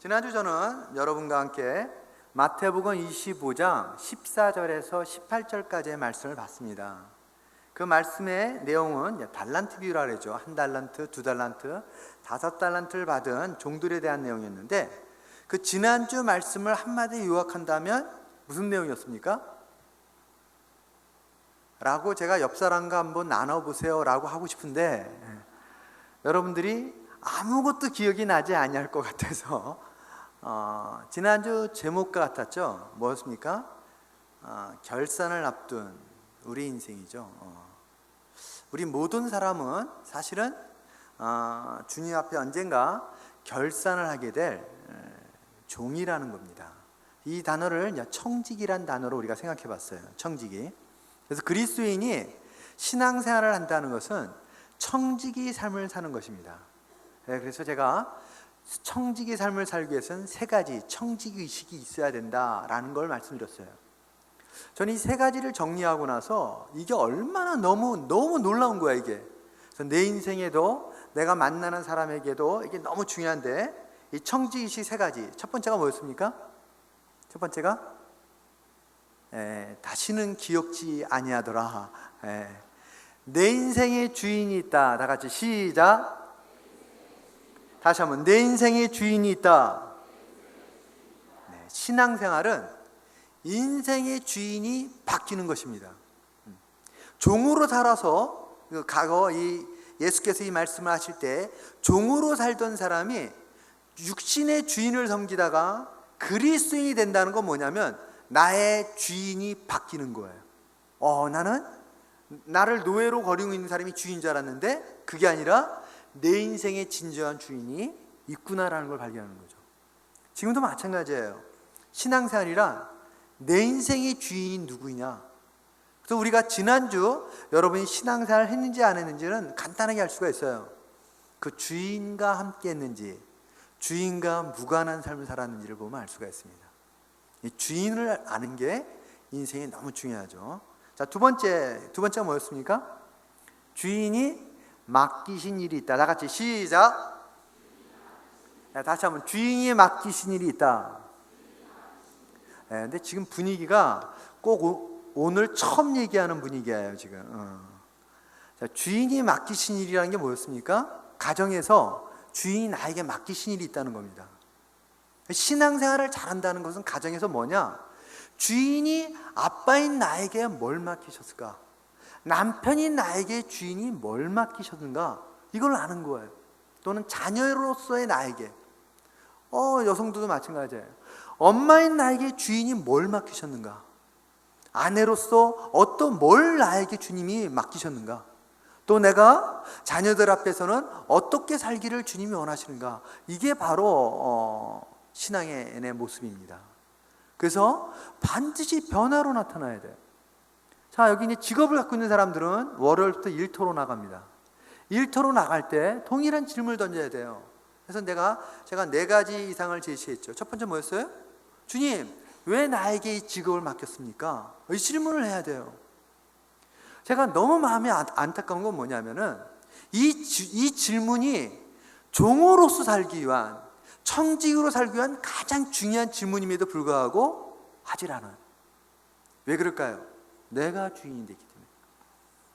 지난주 저는 여러분과 함께 마태복음 25장 14절에서 18절까지의 말씀을 봤습니다. 그 말씀의 내용은 달란트 비유라 그러죠. 1달란트, 2달란트, 5달란트를 받은 종들에 대한 내용이었는데, 그 지난주 말씀을 한마디에 요약한다면 무슨 내용이었습니까? 라고 제가 옆 사람과 한번 나눠보세요 라고 하고 싶은데, 여러분들이 아무것도 기억이 나지 아니할 것 같아서 지난주 제목과 같았죠. 뭐였습니까? 결산을 앞둔 우리 인생이죠. 우리 모든 사람은 사실은 주님 앞에 언젠가 결산을 하게 될 종이라는 겁니다. 이 단어를 청지기란 단어로 우리가 생각해 봤어요. 청지기. 그래서 그리스도인이 신앙생활을 한다는 것은 청지기 삶을 사는 것입니다. 그래서 제가 청지기 삶을 살기 위해서는 3가지 청지기 의식이 있어야 된다라는 걸 말씀드렸어요. 저는 이 3가지를 정리하고 나서 이게 얼마나 너무 놀라운 거야 이게. 그래서 내 인생에도 내가 만나는 사람에게도 이게 너무 중요한데, 이 청지기 의식 3가지. 첫 번째가 뭐였습니까? 첫 번째가 다시는 기억지 아니하더라. 내 인생의 주인이 있다. 다 같이 시작. 다시 한번, 내 인생의 주인이 있다. 신앙생활은 인생의 주인이 바뀌는 것입니다. 종으로 살아서, 과거 예수께서 이 말씀을 하실 때 종으로 살던 사람이 육신의 주인을 섬기다가 그리스도인이 된다는 건 뭐냐면 나의 주인이 바뀌는 거예요. 나는 나를 노예로 거리고 있는 사람이 주인인 줄 알았는데 그게 아니라 내 인생의 진정한 주인이 있구나라는 걸 발견하는 거죠. 지금도 마찬가지예요. 신앙생활이란 내 인생의 주인이 누구냐. 그래서 우리가 지난주 여러분이 신앙생활을 했는지 안 했는지는 간단하게 알 수가 있어요. 그 주인과 함께 했는지, 주인과 무관한 삶을 살았는지를 보면 알 수가 있습니다. 이 주인을 아는 게 인생에 너무 중요하죠. 자, 두 번째가 뭐였습니까? 주인이 맡기신 일이 있다. 다 같이 시작. 다시 한번, 주인이 맡기신 일이 있다. 근데 지금 분위기가 꼭 오늘 처음 얘기하는 분위기예요 지금. 자, 주인이 맡기신 일이라는 게 뭐였습니까? 가정에서 주인이 나에게 맡기신 일이 있다는 겁니다. 신앙생활을 잘한다는 것은 가정에서 뭐냐? 주인이 아빠인 나에게 뭘 맡기셨을까? 남편인 나에게 주인이 뭘 맡기셨는가? 이걸 아는 거예요. 또는 자녀로서의 나에게, 여성들도 마찬가지예요. 엄마인 나에게 주인이 뭘 맡기셨는가? 아내로서 뭘 나에게 주님이 맡기셨는가? 또 내가 자녀들 앞에서는 어떻게 살기를 주님이 원하시는가? 이게 바로 신앙의 내 모습입니다. 그래서 반드시 변화로 나타나야 돼요. 자, 여기 이제 직업을 갖고 있는 사람들은 월요일부터 일터로 나갑니다. 일터로 나갈 때 동일한 질문을 던져야 돼요. 그래서 제가 4가지 이상을 제시했죠. 첫 번째 뭐였어요? 주님, 왜 나에게 이 직업을 맡겼습니까? 이 질문을 해야 돼요. 제가 너무 마음이 안타까운 건 뭐냐면은 이 질문이 종으로서 살기 위한, 청직으로 살기 위한 가장 중요한 질문임에도 불구하고 하질 않아요. 왜 그럴까요? 내가 주인이 됐기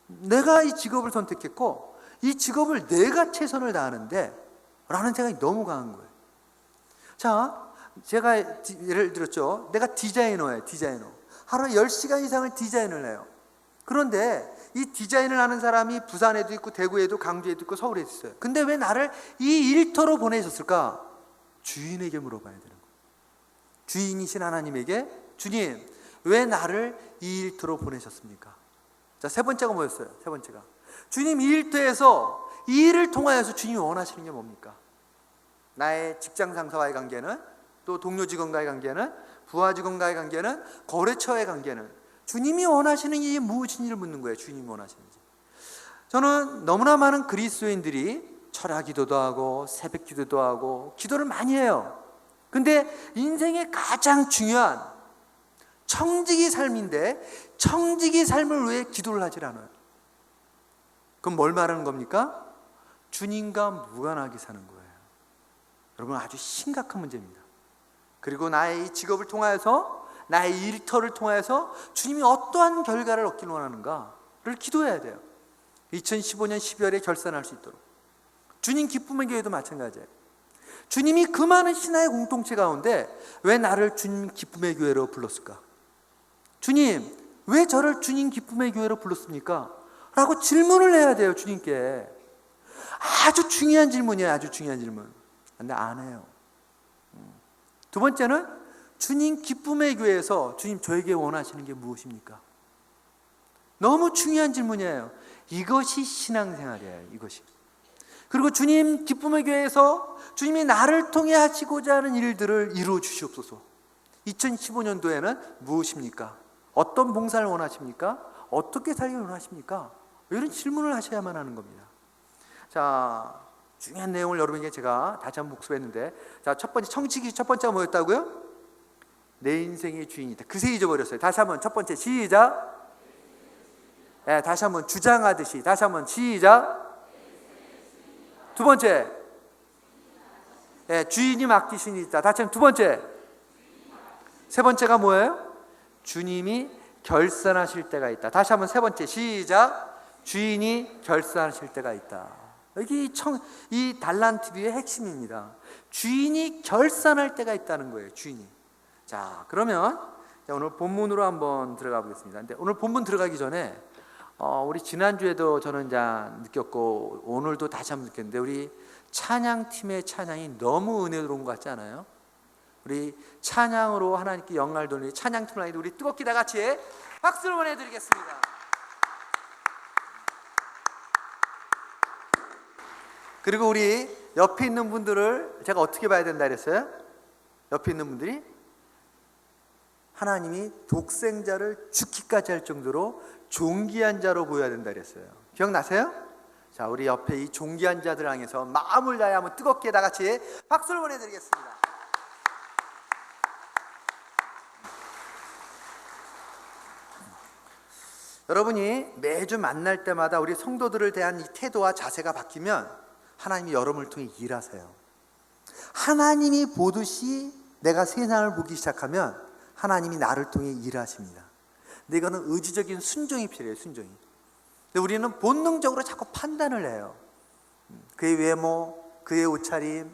때문에. 내가 이 직업을 선택했고 이 직업을 내가 최선을 다하는데 라는 생각이 너무 강한 거예요. 자, 제가 예를 들었죠. 내가 디자이너예요. 하루에 10시간 이상을 디자인을 해요. 그런데 이 디자인을 하는 사람이 부산에도 있고 대구에도 강주에도 있고 서울에도 있어요. 근데 왜 나를 이 일터로 보내셨을까? 주인에게 물어봐야 되는 거예요. 주인이신 하나님에게, 주님, 왜 나를 이 일터로 보내셨습니까? 자, 3번째가 뭐였어요? 3번째가 주님, 이 일터에서 이 일을 통하여서 주님이 원하시는 게 뭡니까? 나의 직장 상사와의 관계는, 또 동료 직원과의 관계는, 부하 직원과의 관계는, 거래처의 관계는 주님이 원하시는 일이 무엇인지를 묻는 거예요. 주님이 원하시는지. 저는 너무나 많은 그리스도인들이 철야 기도도 하고 새벽 기도도 하고 기도를 많이 해요. 근데 인생의 가장 중요한 청지기 삶인데 청지기 삶을 위해 기도를 하질 않아요. 그럼 뭘 말하는 겁니까? 주님과 무관하게 사는 거예요. 여러분, 아주 심각한 문제입니다. 그리고 나의 이 직업을 통하여서, 나의 일터를 통하여서 주님이 어떠한 결과를 얻기를 원하는가를 기도해야 돼요. 2015년 12월에 결산할 수 있도록. 주님 기쁨의 교회도 마찬가지예요. 주님이 그 많은 신화의 공동체 가운데 왜 나를 주님 기쁨의 교회로 불렀을까? 주님, 왜 저를 주님 기쁨의 교회로 불렀습니까? 라고 질문을 해야 돼요, 주님께. 아주 중요한 질문이에요, 아주 중요한 질문. 근데 안 해요. 두 번째는 주님 기쁨의 교회에서 주님 저에게 원하시는 게 무엇입니까? 너무 중요한 질문이에요. 이것이 신앙생활이에요, 이것이. 그리고 주님 기쁨의 교회에서 주님이 나를 통해 하시고자 하는 일들을 이루어 주시옵소서. 2015년도에는 무엇입니까? 어떤 봉사를 원하십니까? 어떻게 살기를 원하십니까? 이런 질문을 하셔야만 하는 겁니다. 자, 중요한 내용을 여러분에게 제가 다시 한번 복습했는데, 자, 첫 번째, 청지기 첫 번째가 뭐였다고요? 내 인생의 주인이다. 그새 잊어버렸어요. 다시 한번 첫 번째, 시작. 네, 다시 한번 주장하듯이, 다시 한번 시작. 두 번째, 네, 주인이 맡기신 일이 있다. 다시 한번 두 번째. 세 번째가 뭐예요? 주님이 결산하실 때가 있다. 다시 한번 세 번째, 시작. 주인이 결산하실 때가 있다. 여기 이 달란트비의 핵심입니다. 주인이 결산할 때가 있다는 거예요, 주인이. 자, 그러면 오늘 본문으로 한번 들어가 보겠습니다. 근데 오늘 본문 들어가기 전에 우리 지난주에도 저는 이제 느꼈고 오늘도 다시 한번 느꼈는데, 우리 찬양팀의 찬양이 너무 은혜로운 것 같지 않아요? 우리 찬양으로 하나님께 영광을 돌리는 찬양팀을 하는데 우리 뜨겁게 다 같이 박수를 보내드리겠습니다. 그리고 우리 옆에 있는 분들을 제가 어떻게 봐야 된다 그랬어요? 옆에 있는 분들이 하나님이 독생자를 죽기까지 할 정도로 존귀한 자로 보여야 된다 그랬어요. 기억나세요? 자, 우리 옆에 이 존귀한 자들 향해서 마음을 다해 한번 뜨겁게 다 같이 박수를 보내드리겠습니다. 여러분이 매주 만날 때마다 우리 성도들을 대한 이 태도와 자세가 바뀌면 하나님이 여러분을 통해 일하세요. 하나님이 보듯이 내가 세상을 보기 시작하면 하나님이 나를 통해 일하십니다. 근데 이거는 의지적인 순종이 필요해요, 순종이. 근데 우리는 본능적으로 자꾸 판단을 해요. 그의 외모, 그의 옷차림,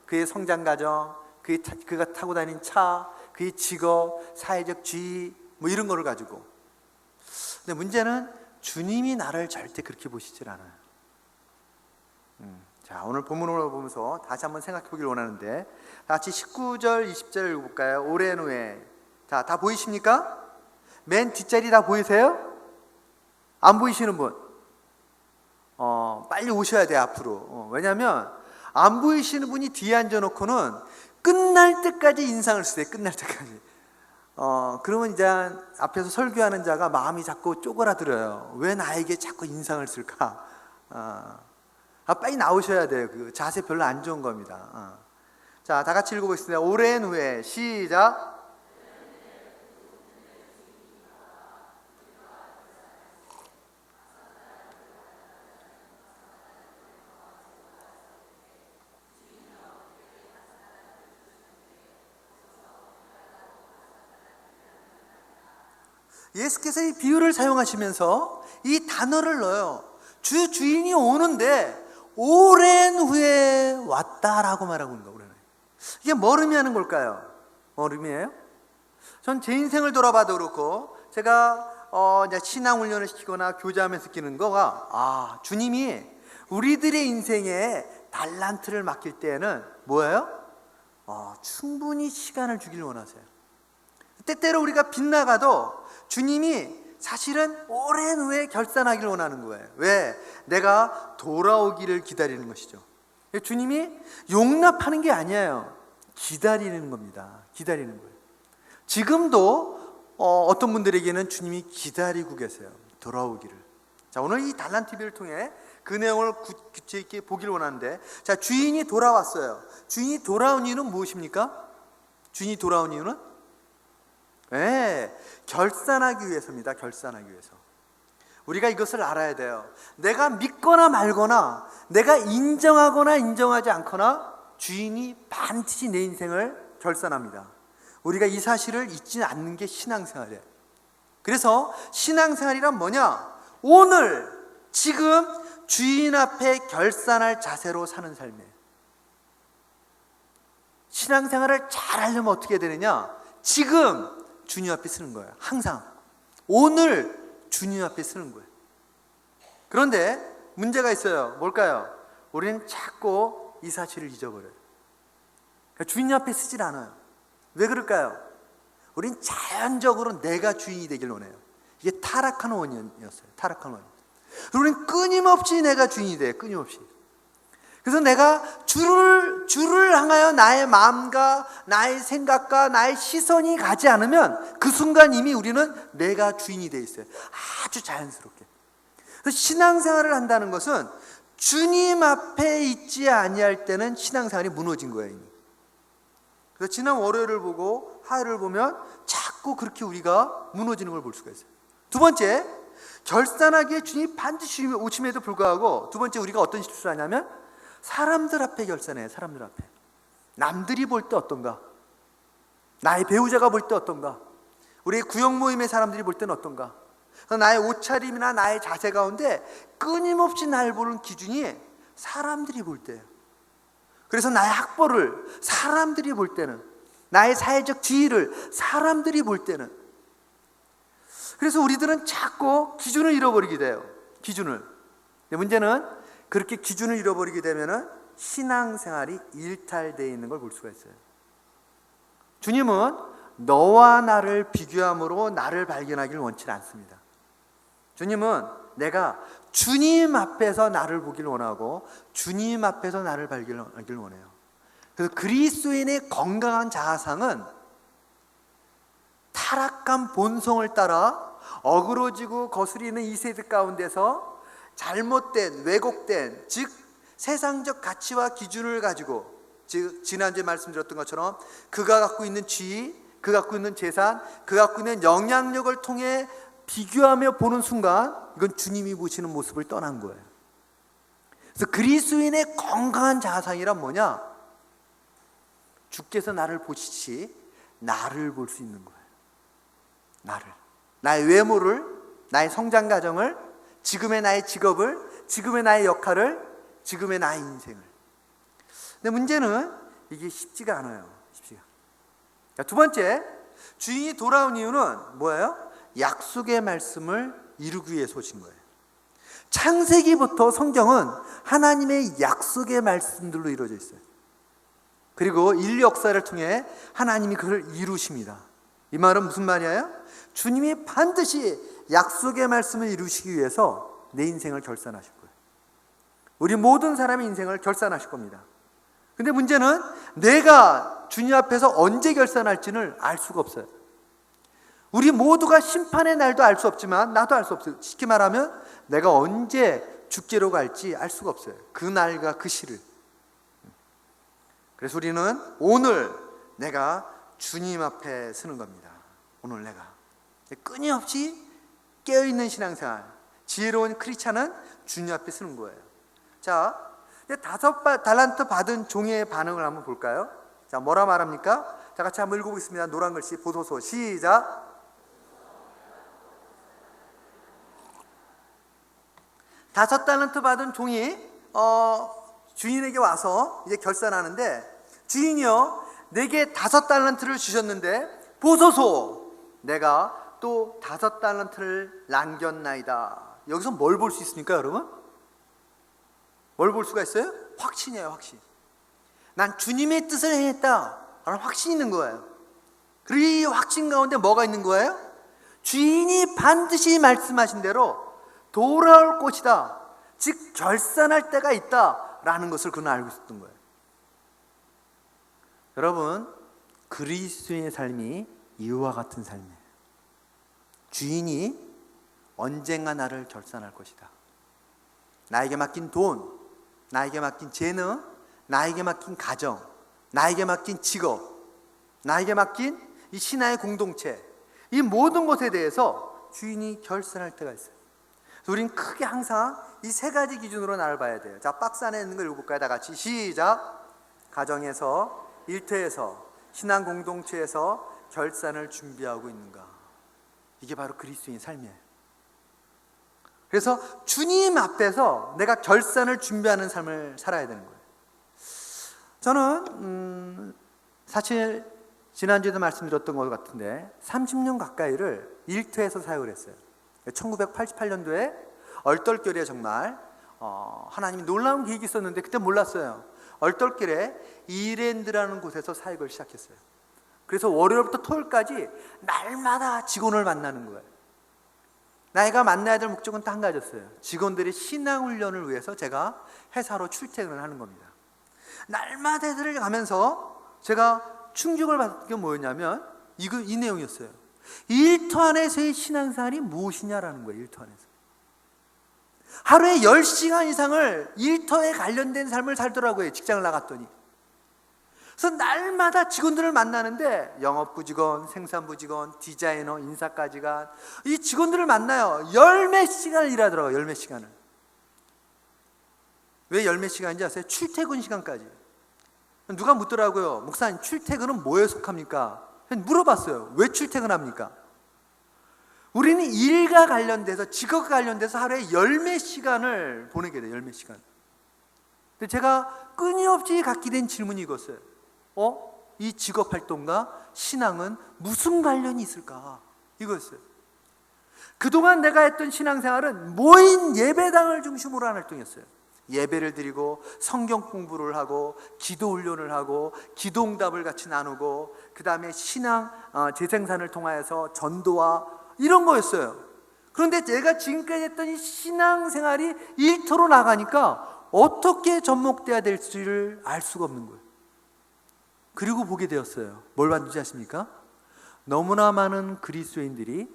그의 성장 과정, 그가 타고 다닌 차, 그의 직업, 사회적 지위, 뭐 이런 거를 가지고. 근데 문제는 주님이 나를 절대 그렇게 보시질 않아요. 자, 오늘 본문을 보면서 다시 한번 생각해 보길 원하는데, 같이 19절, 20절 읽어볼까요? 오랜 후에. 자, 다 보이십니까? 맨 뒷자리 다 보이세요? 안 보이시는 분? 빨리 오셔야 돼요, 앞으로. 왜냐하면 안 보이시는 분이 뒤에 앉아놓고는 끝날 때까지 인상을 쓰세요, 끝날 때까지. 그러면 이제 앞에서 설교하는 자가 마음이 자꾸 쪼그라들어요. 왜 나에게 자꾸 인상을 쓸까? 빨리 나오셔야 돼요. 그 자세 별로 안 좋은 겁니다. 자, 다 같이 읽어보겠습니다. 오랜 후에 시작. 예수께서 이 비유를 사용하시면서 이 단어를 넣어요. 주인이 오는데 오랜 후에 왔다라고 말하고 있는 거예요. 이게 뭘 의미하는 걸까요? 뭘 의미해요? 전 제 인생을 돌아봐도 그렇고, 제가 이제 신앙 훈련을 시키거나 교제하면서 느끼는 거가, 주님이 우리들의 인생에 달란트를 맡길 때에는 뭐예요? 충분히 시간을 주길 원하세요. 때때로 우리가 빗나가도 주님이 사실은 오랜 후에 결산하기를 원하는 거예요. 왜? 내가 돌아오기를 기다리는 것이죠. 주님이 용납하는 게 아니에요. 기다리는 겁니다. 기다리는 거예요. 지금도 어떤 분들에게는 주님이 기다리고 계세요. 돌아오기를. 자, 오늘 이 달란트비를 통해 그 내용을 구체 있게 보기를 원하는데, 자, 주인이 돌아왔어요. 주인이 돌아온 이유는 무엇입니까? 주인이 돌아온 이유는? 네, 결산하기 위해서입니다. 결산하기 위해서. 우리가 이것을 알아야 돼요. 내가 믿거나 말거나, 내가 인정하거나 인정하지 않거나, 주인이 반드시 내 인생을 결산합니다. 우리가 이 사실을 잊지 않는 게 신앙생활이에요. 그래서 신앙생활이란 뭐냐? 오늘 지금 주인 앞에 결산할 자세로 사는 삶이에요. 신앙생활을 잘 하려면 어떻게 해야 되느냐? 지금 주님 앞에 쓰는 거예요. 항상 오늘 주님 앞에 쓰는 거예요. 그런데 문제가 있어요. 뭘까요? 우리는 자꾸 이 사실을 잊어버려요. 그러니까 주님 앞에 쓰질 않아요. 왜 그럴까요? 우린 자연적으로 내가 주인이 되길 원해요. 이게 타락한 원인이었어요. 타락한 원인. 우리는 끊임없이 내가 주인이 돼요. 끊임없이. 그래서 내가 주를 향하여 나의 마음과 나의 생각과 나의 시선이 가지 않으면 그 순간 이미 우리는 내가 주인이 돼 있어요. 아주 자연스럽게. 그래서 신앙생활을 한다는 것은 주님 앞에 있지 아니할 때는 신앙생활이 무너진 거예요, 이미. 그래서 지난 월요일을 보고 화요일을 보면 자꾸 그렇게 우리가 무너지는 걸 볼 수가 있어요. 두 번째, 결산하기에 주님이 반드시 오심에도 불구하고 두 번째 우리가 어떤 실수를 하냐면 사람들 앞에 결산해요. 사람들 앞에. 남들이 볼 때 어떤가? 나의 배우자가 볼 때 어떤가? 우리 구역 모임의 사람들이 볼 때는 어떤가? 나의 옷차림이나 나의 자세 가운데 끊임없이 날 보는 기준이 사람들이 볼 때예요. 그래서 나의 학벌을 사람들이 볼 때는, 나의 사회적 지위를 사람들이 볼 때는, 그래서 우리들은 자꾸 기준을 잃어버리게 돼요. 기준을. 근데 문제는 그렇게 기준을 잃어버리게 되면 신앙생활이 일탈되어 있는 걸 볼 수가 있어요. 주님은 너와 나를 비교함으로 나를 발견하기를 원치 않습니다. 주님은 내가 주님 앞에서 나를 보길 원하고 주님 앞에서 나를 발견하길 원해요. 그래서 그리스도인의 건강한 자아상은 타락한 본성을 따라 어그러지고 거스리는 이 세대 가운데서 잘못된, 왜곡된, 즉 세상적 가치와 기준을 가지고, 즉 지난주에 말씀드렸던 것처럼 그가 갖고 있는 지위, 그가 갖고 있는 재산, 그가 갖고 있는 영향력을 통해 비교하며 보는 순간 이건 주님이 보시는 모습을 떠난 거예요. 그래서 그리스도인의 건강한 자아상이란 뭐냐? 주께서 나를 보시듯이 나를 볼 수 있는 거예요. 나를. 나의 외모를, 나의 성장 과정을, 지금의 나의 직업을, 지금의 나의 역할을, 지금의 나의 인생을. 근데 문제는 이게 쉽지가 않아요. 쉽지가. 두 번째, 주인이 돌아온 이유는 뭐예요? 약속의 말씀을 이루기 위해서 오신 거예요. 창세기부터 성경은 하나님의 약속의 말씀들로 이루어져 있어요. 그리고 인류 역사를 통해 하나님이 그걸 이루십니다. 이 말은 무슨 말이에요? 주님이 반드시 약속의 말씀을 이루시기 위해서 내 인생을 결산하실 거예요. 우리 모든 사람의 인생을 결산하실 겁니다. 근데 문제는 내가 주님 앞에서 언제 결산할지는 알 수가 없어요. 우리 모두가 심판의 날도 알 수 없지만 나도 알 수 없어요. 쉽게 말하면 내가 언제 죽게로 갈지 알 수가 없어요. 그 날과 그 시를. 그래서 우리는 오늘 내가 주님 앞에 서는 겁니다. 오늘 내가 끊임없이 깨어있는 신앙생활, 지혜로운 크리스찬은 주님 앞에 서는 거예요. 자, 5달란트 받은 종의 반응을 한번 볼까요? 자, 뭐라 말합니까? 자, 같이 한번 읽어보겠습니다. 노란 글씨 보소서. 시작. 5달란트 받은 종이 주인에게 와서 이제 결산하는데, 주인이요, 내게 5달란트를 주셨는데 보소서, 내가 또 5달란트를 남겼나이다. 여기서 뭘 볼 수 있습니까, 여러분? 뭘 볼 수가 있어요? 확신이에요, 확신. 난 주님의 뜻을 행했다 라는 확신이 있는 거예요. 그리고 이 확신 가운데 뭐가 있는 거예요? 주인이 반드시 말씀하신 대로 돌아올 것이다, 즉 결산할 때가 있다라는 것을 그는 알고 있었던 거예요. 여러분, 그리스도인의 삶이 이와 같은 삶이에요. 주인이 언젠가 나를 결산할 것이다. 나에게 맡긴 돈, 나에게 맡긴 재능, 나에게 맡긴 가정, 나에게 맡긴 직업, 나에게 맡긴 이 신화의 공동체, 이 모든 것에 대해서 주인이 결산할 때가 있어요. 그래서 우리는 크게 항상 이 세 가지 기준으로 나를 봐야 돼요. 자, 박스 안에 있는 걸 읽어볼까요? 다 같이 시작. 가정에서, 일터에서, 신앙 공동체에서 결산을 준비하고 있는가? 이게 바로 그리스도인의 삶이에요. 그래서 주님 앞에서 내가 결산을 준비하는 삶을 살아야 되는 거예요. 저는 사실 지난주에도 말씀드렸던 것 같은데 30년 가까이를 일터에서 사역을 했어요. 1988년도에 얼떨결에 정말 하나님이 놀라운 계획이 있었는데 그때 몰랐어요. 얼떨결에 이랜드라는 곳에서 사역을 시작했어요. 그래서 월요일부터 토요일까지 날마다 직원을 만나는 거예요. 내가 만나야 될 목적은 딱 한 가지였어요. 직원들의 신앙훈련을 위해서 제가 회사로 출퇴근을 하는 겁니다. 날마다 애들을 가면서 제가 충격을 받은 게 뭐였냐면 이 내용이었어요. 일터 안에서의 신앙생활이 무엇이냐라는 거예요. 일터 안에서 하루에 10시간 이상을 일터에 관련된 삶을 살더라고요. 직장을 나갔더니. 그래서 날마다 직원들을 만나는데 영업부 직원, 생산부 직원, 디자이너, 인사까지가 이 직원들을 만나요. 열 몇 시간을 일하더라고요. 열 몇 시간을. 왜 열 몇 시간인지 아세요? 출퇴근 시간까지. 누가 묻더라고요. 목사님, 출퇴근은 뭐에 속합니까? 물어봤어요. 왜 출퇴근합니까? 우리는 일과 관련돼서, 직업과 관련돼서 하루에 열 몇 시간을 보내게 돼요. 열 몇 시간. 근데 제가 끊임없이 갖게 된 질문이 이거였어요. 이 직업 활동과 신앙은 무슨 관련이 있을까? 이거였어요. 그동안 내가 했던 신앙생활은 모인 예배당을 중심으로 한 활동이었어요. 예배를 드리고 성경 공부를 하고 기도 훈련을 하고 기도응답을 같이 나누고 그 다음에 신앙 재생산을 통하여서 전도와 이런 거였어요. 그런데 제가 지금까지 했던 이 신앙생활이 일터로 나가니까 어떻게 접목돼야 될지를 알 수가 없는 거예요. 그리고 보게 되었어요. 뭘 봤는지 아십니까? 너무나 많은 그리스도인들이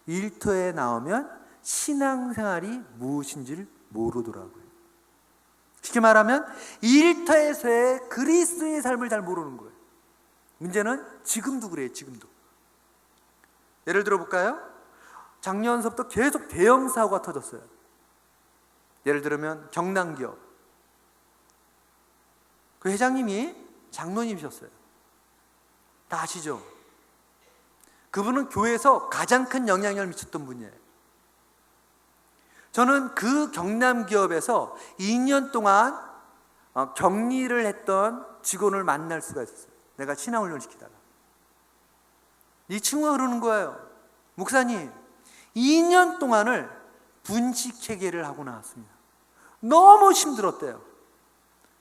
일터에 나오면 신앙생활이 무엇인지를 모르더라고요. 쉽게 말하면 일터에서의 그리스도의 삶을 잘 모르는 거예요. 문제는 지금도 그래요. 지금도. 예를 들어 볼까요? 작년서부터 계속 대형 사고가 터졌어요. 예를 들면 경남기업 그 회장님이 장로님이셨어요. 다 아시죠? 그분은 교회에서 가장 큰 영향력을 미쳤던 분이에요. 저는 그 경남기업에서 2년 동안 격리를 했던 직원을 만날 수가 있었어요. 내가 신앙훈련을 시키다가. 이 친구가 그러는 거예요. 목사님, 2년 동안을 분식회계를 하고 나왔습니다. 너무 힘들었대요.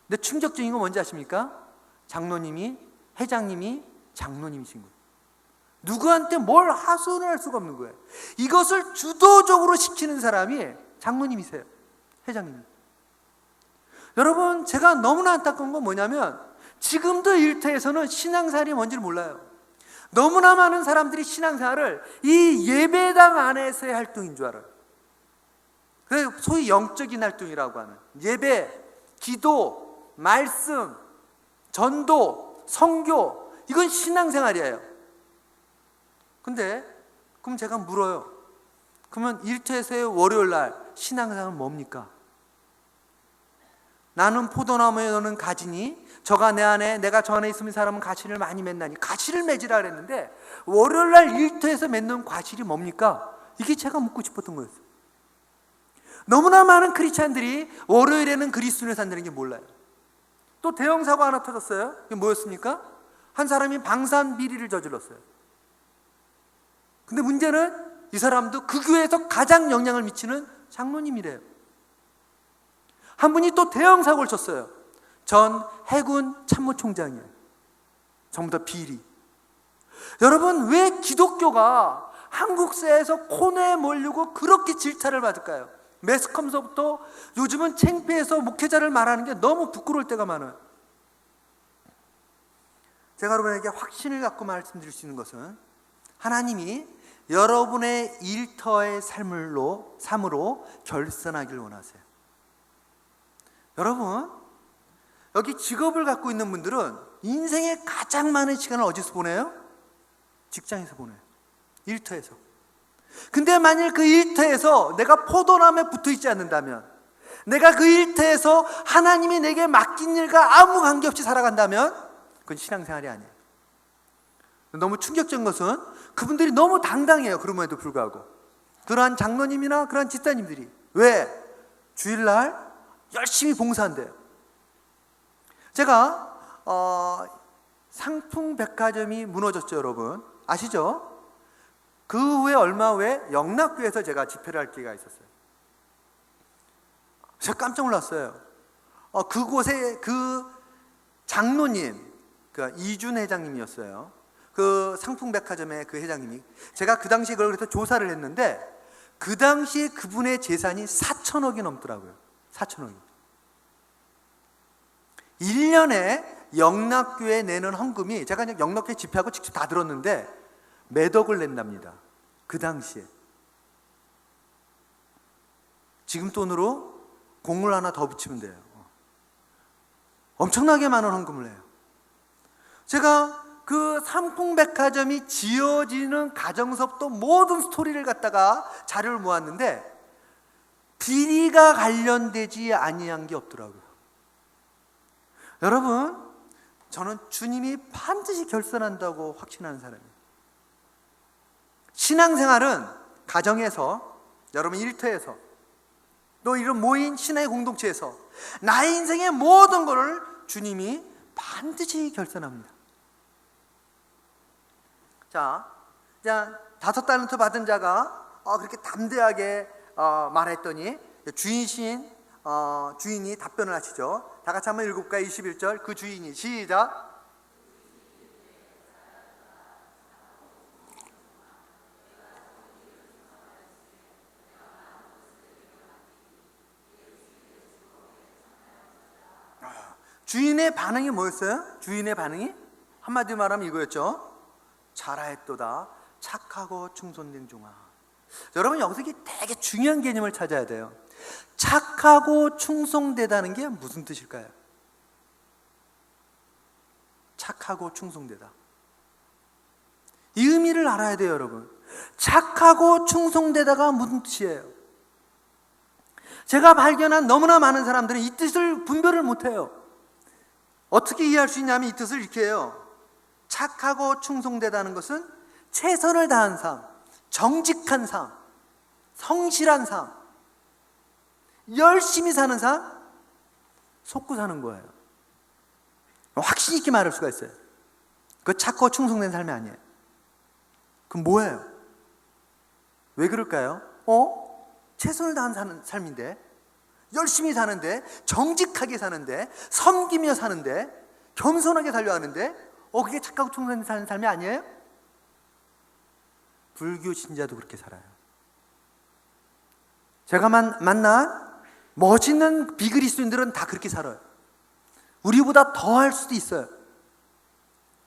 근데 충격적인 건 뭔지 아십니까? 장로님이, 회장님이 장로님이신 거예요. 누구한테 뭘 하소연을 할 수가 없는 거예요. 이것을 주도적으로 시키는 사람이 장로님이세요. 회장님이. 여러분, 제가 너무나 안타까운 건 뭐냐면 지금도 일터에서는 신앙생활이 뭔지를 몰라요. 너무나 많은 사람들이 신앙생활을 이 예배당 안에서의 활동인 줄 알아요. 그래서 소위 영적인 활동이라고 하는 예배, 기도, 말씀, 전도, 선교, 이건 신앙생활이에요. 근데 그럼 제가 물어요. 그러면 일터에서의 월요일날 신앙생활은 뭡니까? 나는 포도나무에 너는 가지니 저가 내 안에 내가 저 안에 있으면 사람은 가시를 많이 맺나니 가시를 맺으라 그랬는데 월요일날 일터에서 맺는 과실이 뭡니까? 이게 제가 묻고 싶었던 거였어요. 너무나 많은 크리스찬들이 월요일에는 그리스도인을 산다는 게 몰라요. 또 대형 사고 하나 터졌어요. 이게 뭐였습니까? 한 사람이 방산 비리를 저질렀어요. 근데 문제는 이 사람도 그 교회에서 가장 영향을 미치는 장로님이래요. 한 분이 또 대형 사고를 쳤어요. 전 해군 참모총장이에요. 전부 다 비리. 여러분, 왜 기독교가 한국사회에서 코너에 몰리고 그렇게 질타를 받을까요? 매스컴서부터 요즘은 창피해서 목회자를 말하는 게 너무 부끄러울 때가 많아요. 제가 여러분에게 확신을 갖고 말씀드릴 수 있는 것은 하나님이 여러분의 일터의 삶으로 결산하길 원하세요. 여러분, 여기 직업을 갖고 있는 분들은 인생의 가장 많은 시간을 어디서 보내요? 직장에서 보내요. 일터에서. 근데 만일 그 일터에서 내가 포도나무에 붙어 있지 않는다면, 내가 그 일터에서 하나님이 내게 맡긴 일과 아무 관계없이 살아간다면 그건 신앙생활이 아니에요. 너무 충격적인 것은 그분들이 너무 당당해요. 그럼에도 불구하고 그러한 장로님이나 그러한 집사님들이 왜? 주일날 열심히 봉사한대요. 제가 상풍백화점이 무너졌죠, 여러분 아시죠? 그 후에 얼마 후에 영락교에서 제가 집회를 할 기회가 있었어요. 제가 깜짝 놀랐어요. 그곳에 그 장로님, 그 이준 회장님이었어요. 그 상풍백화점의 그 회장님이, 제가 그 당시에 그걸 그래서 조사를 했는데 그 당시에 그분의 재산이 4천억이 넘더라고요. 4천억이. 1년에 영락교에 내는 헌금이, 제가 영락교에 집회하고 직접 다 들었는데 몇 억을 낸답니다. 그 당시에. 지금 돈으로 공을 하나 더 붙이면 돼요. 엄청나게 많은 헌금을 해요. 제가 그 상풍백화점이 지어지는 가정서부터 모든 스토리를 갖다가 자료를 모았는데 비리가 관련되지 아니한 게 없더라고요. 여러분, 저는 주님이 반드시 결산한다고 확신하는 사람이에요. 신앙생활은 가정에서, 여러분 일터에서, 또 이런 모인 신앙의 공동체에서 나의 인생의 모든 것을 주님이 반드시 결산합니다. 자, 5달란트 받은 자가 그렇게 담대하게 말했더니 주인이 답변을 하시죠. 다 같이 한번 읽어볼까요? 21절. 그 주인이, 시작. 주인의 반응이 뭐였어요? 주인의 반응이 한마디로 말하면 이거였죠. 잘하였도다 착하고 충성된 종아. 여러분, 여기서 이게 되게 중요한 개념을 찾아야 돼요. 착하고 충성되다는 게 무슨 뜻일까요? 착하고 충성되다, 이 의미를 알아야 돼요. 여러분, 착하고 충성되다가 무슨 뜻이에요? 제가 발견한 너무나 많은 사람들은 이 뜻을 분별을 못해요. 어떻게 이해할 수 있냐면 이 뜻을 이렇게 해요. 착하고 충성되다는 것은 최선을 다한 삶, 정직한 삶, 성실한 삶, 열심히 사는 삶, 속고 사는 거예요. 확신 있게 말할 수가 있어요. 그거 착하고 충성된 삶이 아니에요. 그럼 뭐예요? 왜 그럴까요? 최선을 다한 사는 삶인데, 열심히 사는데, 정직하게 사는데, 섬기며 사는데, 겸손하게 살려하는데, 그게 착하고 충성된 삶이 아니에요? 불교 신자도 그렇게 살아요. 제가 만난 멋있는 비그리스도인들은 다 그렇게 살아요. 우리보다 더 할 수도 있어요.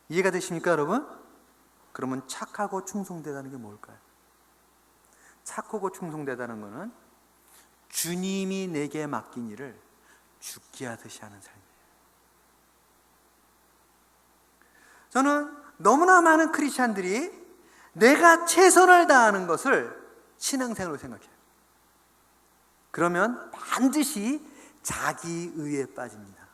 이해가 되십니까, 여러분? 그러면 착하고 충성되다는 게 뭘까요? 착하고 충성되다는 것은 주님이 내게 맡긴 일을 죽게 하듯이 하는 삶이에요. 저는 너무나 많은 크리스찬들이 내가 최선을 다하는 것을 신앙생활로 생각해요. 그러면 반드시 자기의에 빠집니다.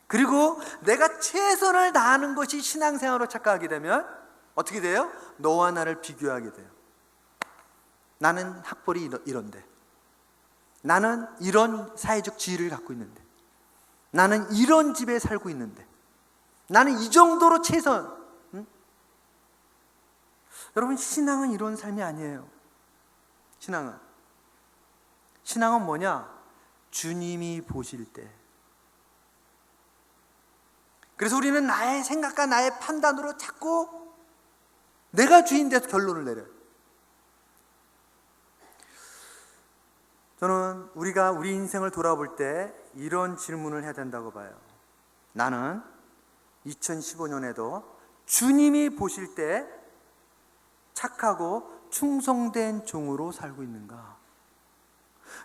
그리고 내가 최선을 다하는 것이 신앙생활로 착각하게 되면 어떻게 돼요? 너와 나를 비교하게 돼요. 나는 학벌이 이런데, 나는 이런 사회적 지위를 갖고 있는데, 나는 이런 집에 살고 있는데, 나는 이 정도로 최선. 여러분, 신앙은 이런 삶이 아니에요. 신앙은 뭐냐? 주님이 보실 때. 그래서 우리는 나의 생각과 나의 판단으로 자꾸 내가 주인 돼서 결론을 내려요. 저는 우리가 우리 인생을 돌아볼 때 이런 질문을 해야 된다고 봐요. 나는 2015년에도 주님이 보실 때 착하고 충성된 종으로 살고 있는가?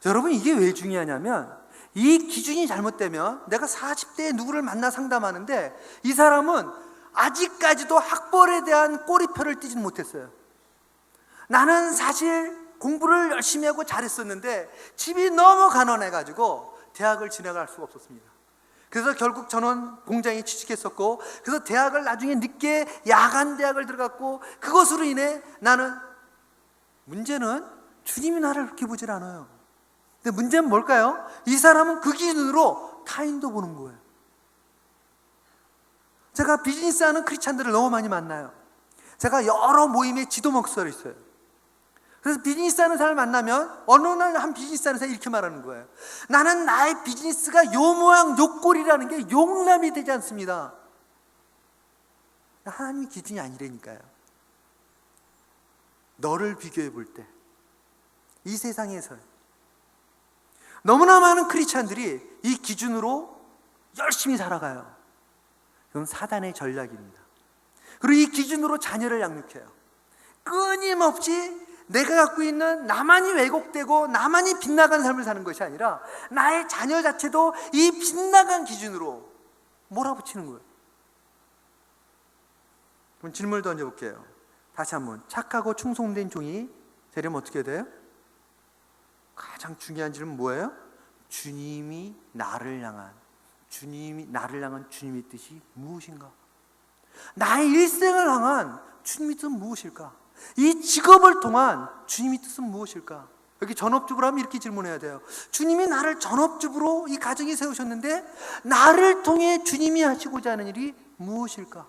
여러분, 이게 왜 중요하냐면 이 기준이 잘못되면 내가 40대에 누구를 만나 상담하는데 이 사람은 아직까지도 학벌에 대한 꼬리표를 띄지는 못했어요. 나는 사실 공부를 열심히 하고 잘했었는데 집이 너무 가난해가지고 대학을 진학할 수가 없었습니다. 그래서 결국 저는 공장에 취직했었고, 그래서 대학을 나중에 늦게 야간 대학을 들어갔고, 그것으로 인해 나는, 문제는 주님이 나를 그렇게 보질 않아요. 근데 문제는 뭘까요? 이 사람은 그 기준으로 타인도 보는 거예요. 제가 비즈니스하는 크리스찬들을 너무 많이 만나요. 제가 여러 모임의 지도 목사로 있어요. 그래서 비즈니스하는 사람을 만나면 어느 날 한 비즈니스하는 사람이 이렇게 말하는 거예요. 나는 나의 비즈니스가 요 모양 요 꼴이라는 게 용납이 되지 않습니다. 하나님의 기준이 아니라니까요. 너를 비교해 볼 때 이 세상에서 너무나 많은 크리스찬들이 이 기준으로 열심히 살아가요. 그건 사단의 전략입니다. 그리고 이 기준으로 자녀를 양육해요. 끊임없이 내가 갖고 있는, 나만이 왜곡되고 나만이 빗나간 삶을 사는 것이 아니라 나의 자녀 자체도 이 빗나간 기준으로 몰아붙이는 거예요. 그럼 질문을 던져볼게요. 다시 한번, 착하고 충성된 종이 되려면 어떻게 돼요? 가장 중요한 질문은 뭐예요? 주님이 나를 향한 주님의 뜻이 무엇인가? 나의 일생을 향한 주님의 뜻은 무엇일까? 이 직업을 통한 주님의 뜻은 무엇일까? 여기 전업주부로 하면 이렇게 질문해야 돼요. 주님이 나를 전업주부로 이 가정에 세우셨는데 나를 통해 주님이 하시고자 하는 일이 무엇일까?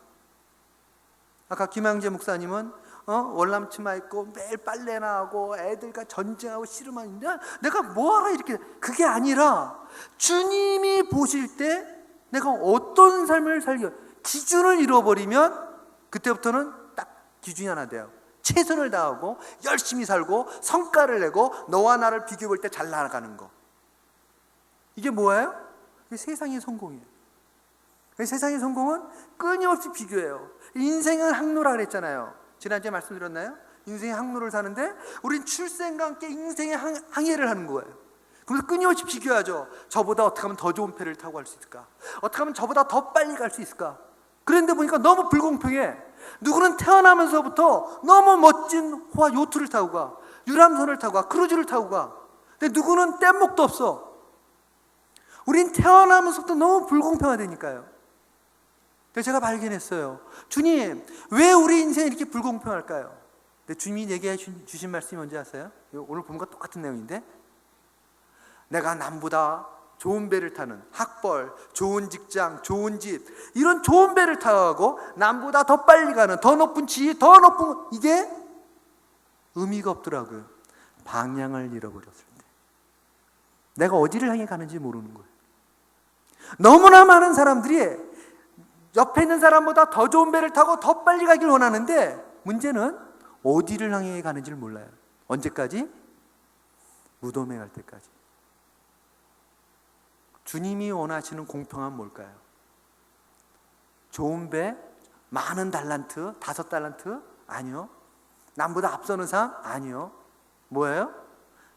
아까 김양재 목사님은 월남 치마 입고 매일 빨래나 하고 애들과 전쟁하고 씨름하는데 내가 뭐하라 이렇게, 그게 아니라 주님이 보실 때 내가 어떤 삶을 살기, 기준을 잃어버리면 그때부터는 딱 기준이 하나 돼요. 최선을 다하고 열심히 살고 성과를 내고 너와 나를 비교해 볼 때 잘 나가는 거. 이게 뭐예요? 이게 세상의 성공이에요. 세상의 성공은 끊임없이 비교해요. 인생은 항로라 그랬잖아요. 지난주에 말씀드렸나요? 인생의 항로를 사는데 우린 출생과 함께 인생의 항해를 하는 거예요. 그래서 끊임없이 비교하죠. 저보다 어떻게 하면 더 좋은 배를 타고 갈 수 있을까? 어떻게 하면 저보다 더 빨리 갈 수 있을까? 그런데 보니까 너무 불공평해. 누구는 태어나면서부터 너무 멋진 호화 요트를 타고 가, 유람선을 타고 가, 크루즈를 타고 가. 근데 누구는 뗏목도 없어. 우린 태어나면서부터 너무 불공평하다니까요. 그래서 제가 발견했어요. 주님, 왜 우리 인생이 이렇게 불공평할까요? 근데 주님이 얘기해 주신 말씀이 뭔지 아세요? 오늘 본 것 똑같은 내용인데, 내가 남보다 좋은 배를 타는 학벌, 좋은 직장, 좋은 집, 이런 좋은 배를 타고 남보다 더 빨리 가는, 더 높은 지위, 더 높은, 이게 의미가 없더라고요. 방향을 잃어버렸을 때 내가 어디를 향해 가는지 모르는 거예요. 너무나 많은 사람들이 옆에 있는 사람보다 더 좋은 배를 타고 더 빨리 가길 원하는데 문제는 어디를 향해 가는지를 몰라요. 언제까지? 무덤에 갈 때까지. 주님이 원하시는 공평함은 뭘까요? 좋은 배, 많은 달란트, 5달란트? 아니요. 남보다 앞서는 삶? 아니요. 뭐예요?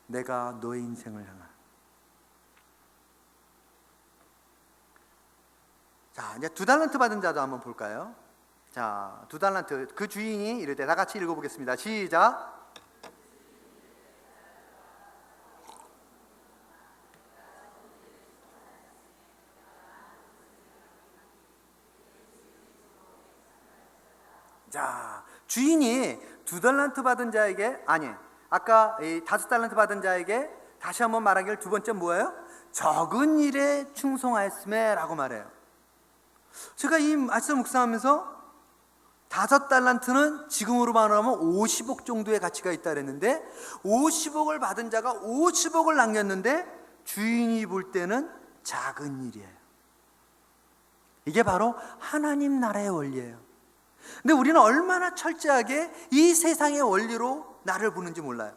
내가 너의 인생을 향한. 자, 이제 2달란트 받은 자도 한번 볼까요? 자, 2달란트. 그 주인이 이르되, 다 같이 읽어보겠습니다. 시작. 자, 주인이 2달란트 받은 자에게, 아니, 아까 5달란트 받은 자에게 다시 한번 말하기를, 두 번째 뭐예요? 적은 일에 충성하였음에 라고 말해요. 제가 이 말씀 묵상하면서 5달란트는 지금으로 말하면 50억 정도의 가치가 있다 그랬는데, 50억을 받은 자가 50억을 남겼는데 주인이 볼 때는 작은 일이에요. 이게 바로 하나님 나라의 원리예요. 근데 우리는 얼마나 철저하게 이 세상의 원리로 나를 보는지 몰라요.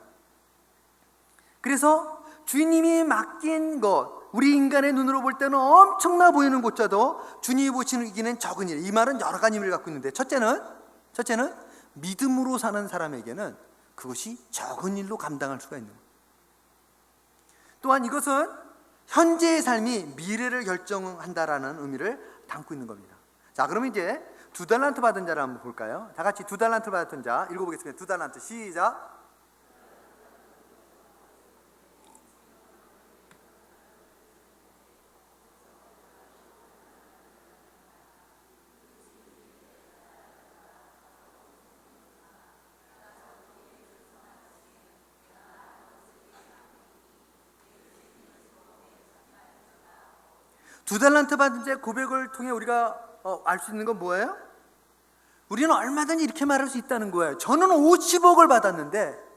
그래서 주님이 맡긴 것, 우리 인간의 눈으로 볼 때는 엄청나 보이는 것조차도 주님이 보시기에는 적은 일. 이 말은 여러 가지 의미를 갖고 있는데, 첫째는 믿음으로 사는 사람에게는 그것이 적은 일로 감당할 수가 있는 거예요. 또한 이것은 현재의 삶이 미래를 결정한다라는 의미를 담고 있는 겁니다. 자, 그러면 이제 2달란트 받은 자를 한번 볼까요? 다 같이 2달란트 받았던 자 읽어보겠습니다. 2달란트 시작. 2달란트 받은 자의 고백을 통해 우리가 알 수 있는 건 뭐예요? 우리는 얼마든지 이렇게 말할 수 있다는 거예요. 저는 50억을 받았는데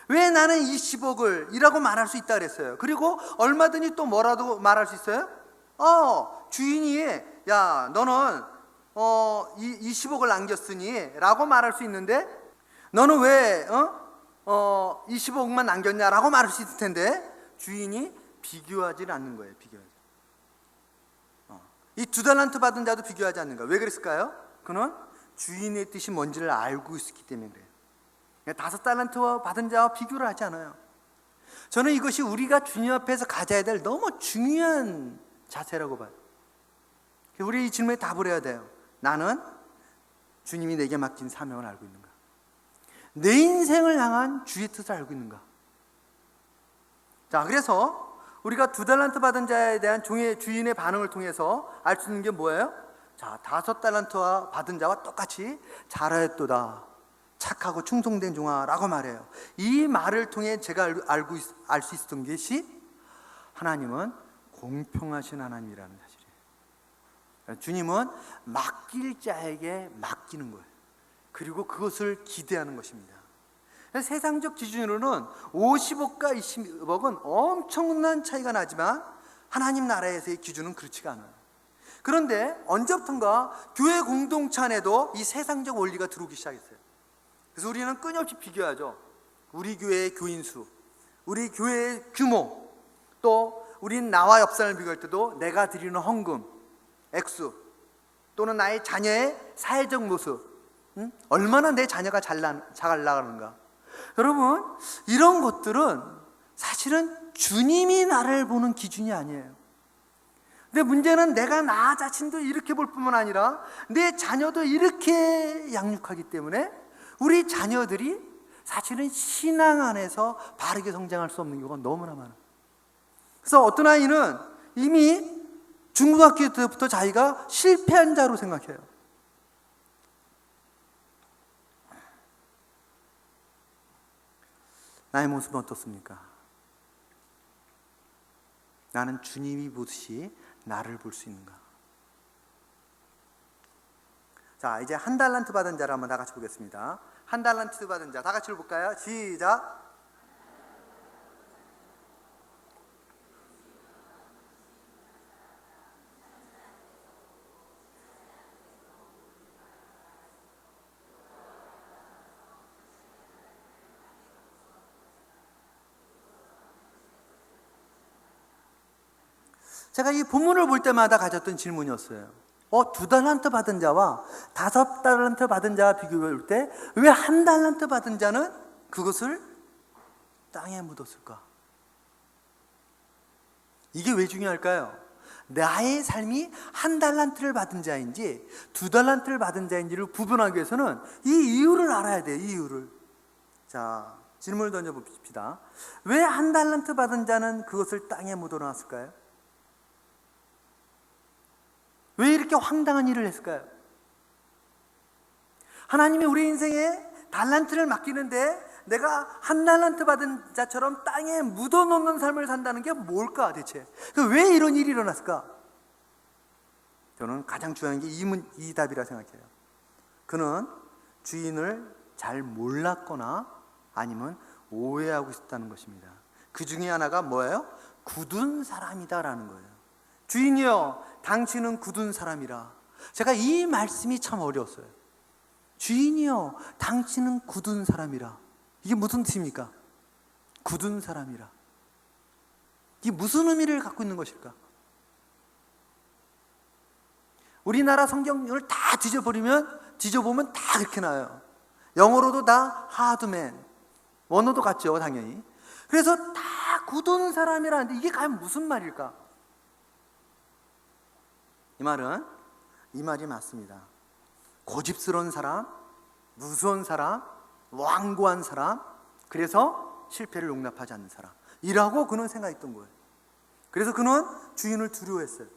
왜 나는 20억을 이라고 말할 수 있다 그랬어요. 그리고 얼마든지 또 뭐라도 말할 수 있어요? 주인이 야 너는 20억을 남겼으니 라고 말할 수 있는데 너는 왜 20억만 남겼냐라고 말할 수 있을 텐데 주인이 비교하지 않는 거예요. 비교하지. 이 2달란트 받은 자도 비교하지 않는 거예요. 왜 그랬을까요? 그는 주인의 뜻이 뭔지를 알고 있었기 때문에 그래요. 5달란트 받은 자와 비교를 하지 않아요. 저는 이것이 우리가 주님 앞에서 가져야 될 너무 중요한 자세라고 봐요. 우리 이 질문에 답을 해야 돼요. 나는 주님이 내게 맡긴 사명을 알고 있는가? 내 인생을 향한 주의 뜻을 알고 있는가? 자, 그래서 우리가 2달란트 받은 자에 대한 주인의 반응을 통해서 알 수 있는 게 뭐예요? 자, 5달란트와 받은 자와 똑같이 잘하였도다. 착하고 충성된 종아라고 말해요. 이 말을 통해 제가 알 수 있었던 것이 하나님은 공평하신 하나님이라는 사실이에요. 주님은 맡길 자에게 맡기는 거예요. 그리고 그것을 기대하는 것입니다. 세상적 기준으로는 50억과 20억은 엄청난 차이가 나지만 하나님 나라에서의 기준은 그렇지가 않아요. 그런데 언제부턴가 교회 공동체 안에도 이 세상적 원리가 들어오기 시작했어요. 그래서 우리는 끊임없이 비교하죠. 우리 교회의 교인 수, 우리 교회의 규모, 또 우린 나와 옆 사람을 비교할 때도 내가 드리는 헌금, 액수, 또는 나의 자녀의 사회적 모습, 얼마나 내 자녀가 잘 나가는가. 여러분, 이런 것들은 사실은 주님이 나를 보는 기준이 아니에요. 근데 문제는 내가 나 자신도 이렇게 볼 뿐만 아니라 내 자녀도 이렇게 양육하기 때문에 우리 자녀들이 사실은 신앙 안에서 바르게 성장할 수 없는 경우가 너무나 많아요. 그래서 어떤 아이는 이미 중고등학교 때부터 자기가 실패한 자로 생각해요. 나의 모습은 어떻습니까? 나는 주님이 보듯이 나를 볼 수 있는가? 자, 이제 1달란트 받은 자를 한번 다 같이 보겠습니다. 1달란트 받은 자, 다 같이 볼까요? 시작. 제가 이 본문을 볼 때마다 가졌던 질문이었어요. 2달란트 받은 자와 5달란트 받은 자와 비교할 때 왜 1달란트 받은 자는 그것을 땅에 묻었을까? 이게 왜 중요할까요? 나의 삶이 1달란트를 받은 자인지 2달란트를 받은 자인지를 구분하기 위해서는 이 이유를 알아야 돼요. 이유를. 자, 질문을 던져봅시다. 왜 1달란트 받은 자는 그것을 땅에 묻어놨을까요? 왜 이렇게 황당한 일을 했을까요? 하나님이 우리 인생에 달란트를 맡기는데 내가 1달란트 받은 자처럼 땅에 묻어놓는 삶을 산다는 게 뭘까 대체? 왜 이런 일이 일어났을까? 저는 가장 중요한 게 이 답이라 생각해요. 그는 주인을 잘 몰랐거나 아니면 오해하고 있었다는 것입니다. 그 중에 하나가 뭐예요? 굳은 사람이다라는 거예요. 주인이여, 당신은 굳은 사람이라. 제가 이 말씀이 참 어려웠어요. 주인이여, 당신은 굳은 사람이라. 이게 무슨 뜻입니까? 굳은 사람이라. 이게 무슨 의미를 갖고 있는 것일까? 우리나라 성경을 다 뒤져보면 다 그렇게 나와요. 영어로도 다 하드맨, 원어도 같죠, 당연히. 그래서 다 굳은 사람이라는데 이게 과연 무슨 말일까? 이 말이 맞습니다. 고집스러운 사람, 무서운 사람, 완고한 사람, 그래서 실패를 용납하지 않는 사람 이라고 그는 생각했던 거예요. 그래서 그는 주인을 두려워했어요.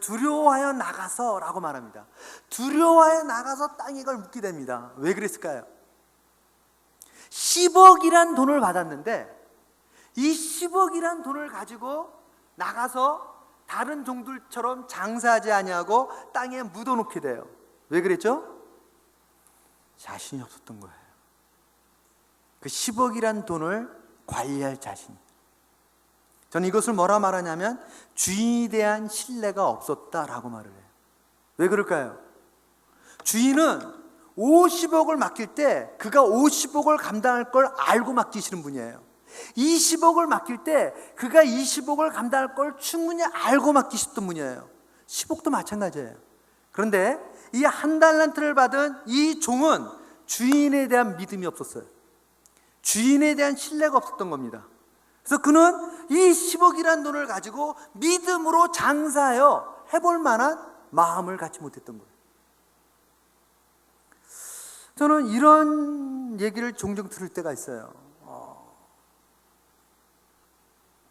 두려워하여 나가서 라고 말합니다. 두려워하여 나가서 땅에 걸 묻게 됩니다. 왜 그랬을까요? 10억이란 돈을 받았는데 이 10억이란 돈을 가지고 나가서 다른 종들처럼 장사하지 아니하고 땅에 묻어놓게 돼요. 왜 그랬죠? 자신이 없었던 거예요. 그 10억이란 돈을 관리할 자신. 저는 이것을 뭐라 말하냐면 주인에 대한 신뢰가 없었다라고 말을 해요. 왜 그럴까요? 주인은 50억을 맡길 때 그가 50억을 감당할 걸 알고 맡기시는 분이에요. 20억을 맡길 때 그가 20억을 감당할 걸 충분히 알고 맡기셨던 분이에요. 10억도 마찬가지예요. 그런데 이 한 달란트를 받은 이 종은 주인에 대한 믿음이 없었어요. 주인에 대한 신뢰가 없었던 겁니다. 그래서 그는 이 10억이라는 돈을 가지고 믿음으로 장사하여 해볼 만한 마음을 갖지 못했던 거예요. 저는 이런 얘기를 종종 들을 때가 있어요.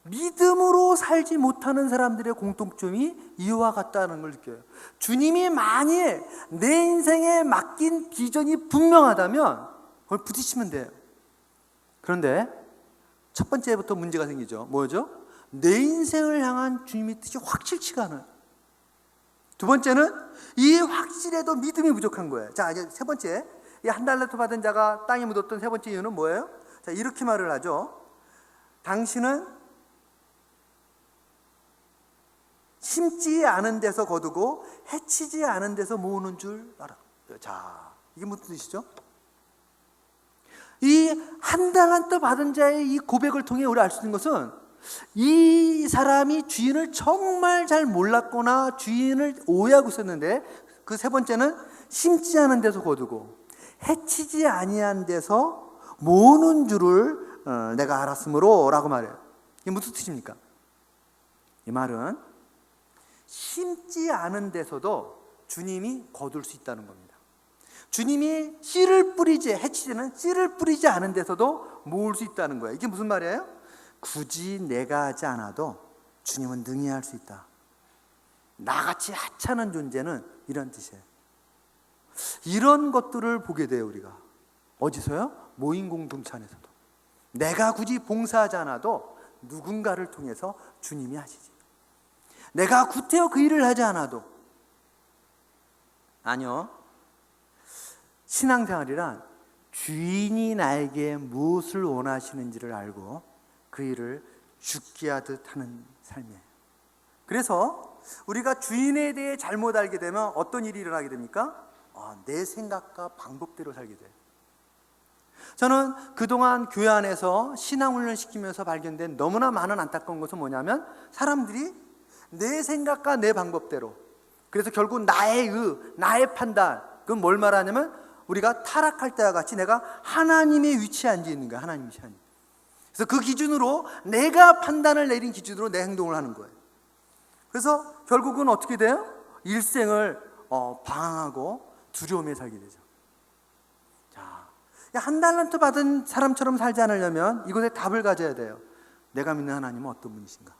믿음으로 살지 못하는 사람들의 공통점이 이와 같다는 걸 느껴요. 주님이 만일 내 인생에 맡긴 비전이 분명하다면 그걸 부딪히면 돼요. 그런데 첫 번째부터 문제가 생기죠. 뭐죠? 내 인생을 향한 주님의 뜻이 확실치가 않아요. 두 번째는 이 확실에도 믿음이 부족한 거예요. 자, 이제 세 번째, 이 한 달란트 받은 자가 땅에 묻었던 세 번째 이유는 뭐예요? 자, 이렇게 말을 하죠. 당신은 심지 않은 데서 거두고 해치지 않은 데서 모으는 줄 알아. 자, 이게 무슨 뜻이죠? 이 한 달란트 받은 자의 이 고백을 통해 우리 알 수 있는 것은 이 사람이 주인을 정말 잘 몰랐거나 주인을 오해하고 있었는데, 그 세 번째는 심지 않은 데서 거두고 해치지 아니한 데서 모으는 줄을 내가 알았으므로 라고 말해요. 이게 무슨 뜻입니까? 이 말은 심지 않은 데서도 주님이 거둘 수 있다는 겁니다. 주님이 씨를 뿌리지, 해치지는 씨를 뿌리지 않은 데서도 모을 수 있다는 거예요. 이게 무슨 말이에요? 굳이 내가 하지 않아도 주님은 능히 할 수 있다. 나같이 하찮은 존재는 이런 뜻이에요. 이런 것들을 보게 돼요. 우리가 어디서요? 모임 공동체 안에서도. 내가 굳이 봉사하지 않아도 누군가를 통해서 주님이 하시지. 내가 구태여 그 일을 하지 않아도. 아니요, 신앙생활이란 주인이 나에게 무엇을 원하시는지를 알고 그 일을 죽게 하듯 하는 삶이에요. 그래서 우리가 주인에 대해 잘못 알게 되면 어떤 일이 일어나게 됩니까? 내 생각과 방법대로 살게 돼요. 저는 그동안 교회 안에서 신앙훈련을 시키면서 발견된 너무나 많은 안타까운 것은 뭐냐면 사람들이 내 생각과 내 방법대로, 그래서 결국 나의 나의 판단, 그건 뭘 말하냐면 우리가 타락할 때와 같이 내가 하나님의 위치에 앉아 있는 거야. 하나님 위치에 앉아. 그래서 그 기준으로 내가 판단을 내린 기준으로 내 행동을 하는 거예요. 그래서 결국은 어떻게 돼요? 일생을 방황하고 두려움에 살게 되죠. 자, 한 달란트 받은 사람처럼 살지 않으려면 이것에 답을 가져야 돼요. 내가 믿는 하나님은 어떤 분이신가?